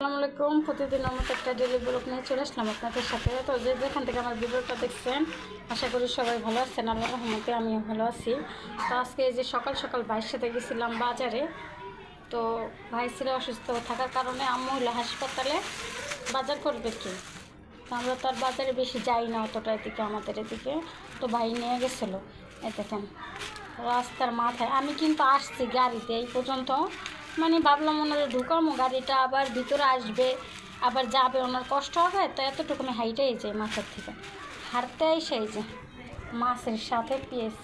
আসসালামু আলাইকুম। প্রতিদিনের মতো একটা ডেলি ব্লগ নিয়ে চলে আসলাম আপনাদের সাথে। তো যেখান থেকে আমার ভিডিওটা দেখছেন আশা করি সবাই ভালো আছেন, আল্লাহর রহমতে আমিও ভালো আছি। তো আজকে এই যে সকাল সকাল ভাইয়ের সাথে গেছিলাম বাজারে। তো ভাই ছিল অসুস্থ থাকার কারণে আম্মু হলো হাসপাতালে, বাজার করবে কি, তো আমরা তো আর বাজারে বেশি যাই না অতটা এদিকে আমাদের এদিকে। তো ভাই নিয়ে গেছিলো। এই দেখেন রাস্তার মাথায় আমি কিন্তু আসছি গাড়িতে এই পর্যন্ত, মানে ভাবলাম ওনারা ঢুকামো গাড়িটা, আবার ভিতরে আসবে আবার যাবে, ওনার কষ্ট হবে, তো এতটুকু আমি হাইটেই যাই মাথার থেকে হাঁটতে সেই যে মাছের সাথে পেঁয়াজ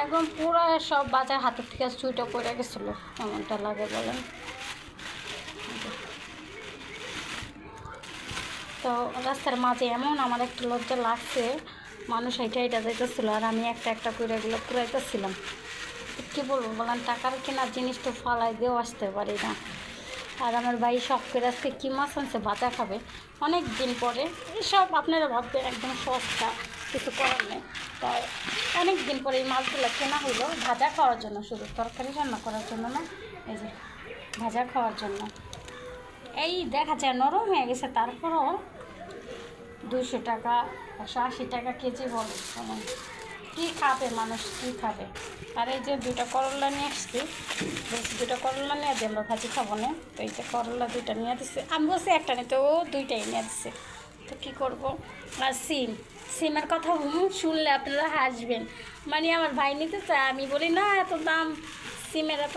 একদম পুরো সব বাজার হাতের থেকে চুইটা পড়ে গেছিলো, এমনটা লাগে বলেন। তো রাস্তার মাঝে এমন আমার একটু লজ্জা লাগছে, মানুষ হাইটা হাইটা যাইতেছিলো আর আমি একটা একটা করে এগুলো পুরাইতেছিলাম। কী বলবো বলেন, টাকার কেনার জিনিস তো ফালাই দিয়েও আসতে পারি না। আর আমার ভাই শখ করে আসছে কী মাছ আনছে, ভাজা খাবে অনেক দিন পরে। এইসব আপনারা ভাববেন একদম সস্তা, কিছু করার নেই। তাই অনেক দিন পরে এই মাছগুলো কেনা হইলো ভাজা খাওয়ার জন্য, শুধু তরকারি রান্না করার জন্য না, এই যে ভাজা খাওয়ার জন্য। এই দেখা যায় নরম হয়ে গেছে, তারপরও 200 টাকা 180 টাকা কেজি বলে। কী খাবে মানুষ, কী খাবে। আর এই যে 2টা করলা নিয়ে আসছি, বলছি 2টা করলা নিয়ে দিল ভাজি খাবো না, তো এই যে করলা 2টা নিয়ে দিচ্ছে, আমি বলছি একটা নিতে, ও 2টাই নিয়ে দিচ্ছে। তো কী করবো। আর সিমের কথা শুনলে আপনারা হাসবেন, মানে আমার ভাই নিতে চায়, আমি বলি না এত দাম সিমের, এত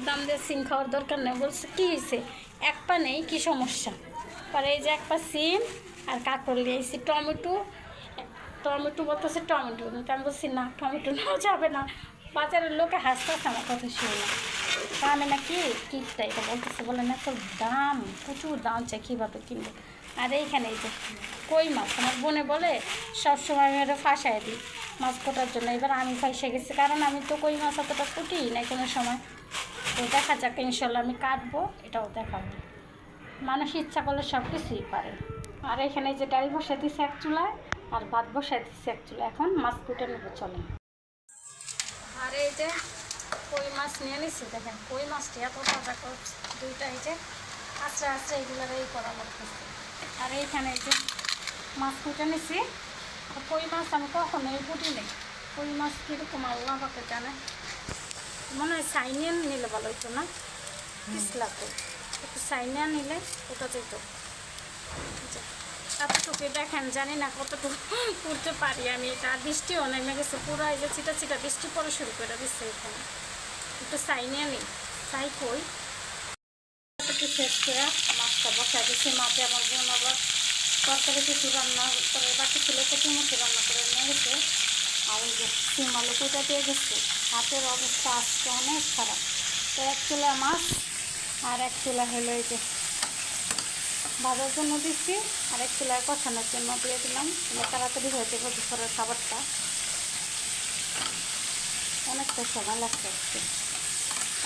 দাম দিয়ে সিম খাওয়ার দরকার নেই। বলছে কী হয়েছে, এক পা নেই, কী সমস্যা। পরে এই যে এক পা সিম আর কাঁকড় নিয়েছি, টমেটো বলতেছে টমেটো, কিন্তু আমি বলছি না টমেটো নেওয়া যাবে না, বাজারের লোকে হাসতেছে আমার কথা শুনে না। তা আমি না কিপটা এটা বলতেছে, বলে না এত দাম, প্রচুর দাম চাই, কীভাবে কিনবো। আর এইখানে এই যে কই মাছ আমার বোনে বলে সবসময় আমি ওটা ফাঁসাই দিই মাছ কোটার জন্য, এবার আমি ফাঁসে গেছি, কারণ আমি তো কই মাছ অতটা কুটি না কোনো সময়। তো দেখা যাক ইনশাল্লাহ আমি কাটবো, এটাও দেখাবো। মানুষ ইচ্ছা করলে সব কিছুই পারে। আর এখানে যে ডাল বসাই দিচ্ছে এক চুলায় আর ভাত বসাই দিচ্ছে এক চুলায়, এখন মাছ কুটে নেবো চলে। আর এই যে কই মাছ নিয়ে নিচ্ছি, দেখেন কই মাছটি এত তাজা করছে, 2টা এই যে আস্তে এইগুলোর এই করা লাগতেছে। আর এইখানে এই যে মাছ কুটে নিচ্ছি। কই মাছ আমি কখনোই কুটি নেই, কই মাছ কীরকম আল্লাহ পাকে জানে, মনে হয় সাইনিয়ান নিলে ভালো হতো না, পিছলাতে একটু সাইনিয়ান নিলে ওটা যেত। এতটুকু দেখেন, জানি না কতটুকু করতে পারি আমি এটা। আর বৃষ্টিও নেমে গেছে পুরো, এই যে চিটা বৃষ্টি পড়া শুরু করে দিচ্ছে। এখানে একটু সাইনিয়া নেই, চাই কই একটু শেষ করে মাছটা বসাই দিচ্ছি। মাছে আমার বোন আবার তরকারি কিছু রান্না করে, বাকি ছিল কচি মুখে রান্না করে নিয়ে গেছে। আর ওই যে সিম আলু কুটা দিয়ে গেছে, হাতের অবস্থা আজকে অনেক খারাপ। তো এক চুলা মাছ আর এক চুলা হলো এই যে ভাজার জন্য দিচ্ছি, আর এক চুলায় কষানোর জন্য দিয়ে দিলাম, তাড়াতাড়ি হয়ে যাবে দুপুরের খাবারটা। অনেকটা সময় লাগতে হচ্ছে।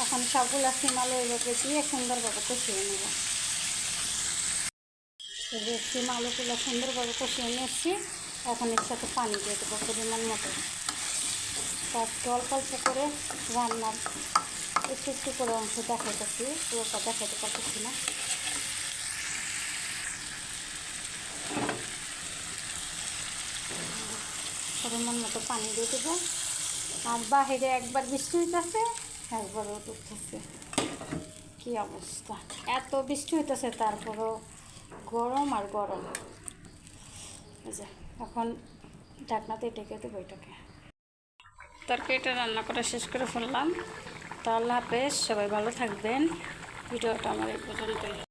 এখন সবগুলো সিম আলু এইভাবে দিয়ে সুন্দরভাবে কষিয়ে নেব। এই যে সিম আলুগুলো সুন্দরভাবে কষিয়ে নিয়েছি, এখন এর সাথে পানি দিয়ে দেবো পরিমাণ মতো। তার অল্প অল্প করে রান্নার একটু করে অংশ দেখাইতেছি, পুরোটা দেখাইতে পারতেছি না। পরিমাণ মতো পানি দিয়ে দেবো। আর বাহিরে একবার বৃষ্টি হইতেছে, একবারও উঠতেছে, কী অবস্থা, এত বৃষ্টি হইতেছে তারপরও গরম আর গরম। এই যে এখন ঢাকনাতে ঢেকে দেবো এটাকে। তরকারিটা রান্না করা শেষ করে ফেললাম। তো আল্লাহ হাফেজ, সবাই ভালো থাকবেন। ভিডিওটা আমার এই পর্যন্তই।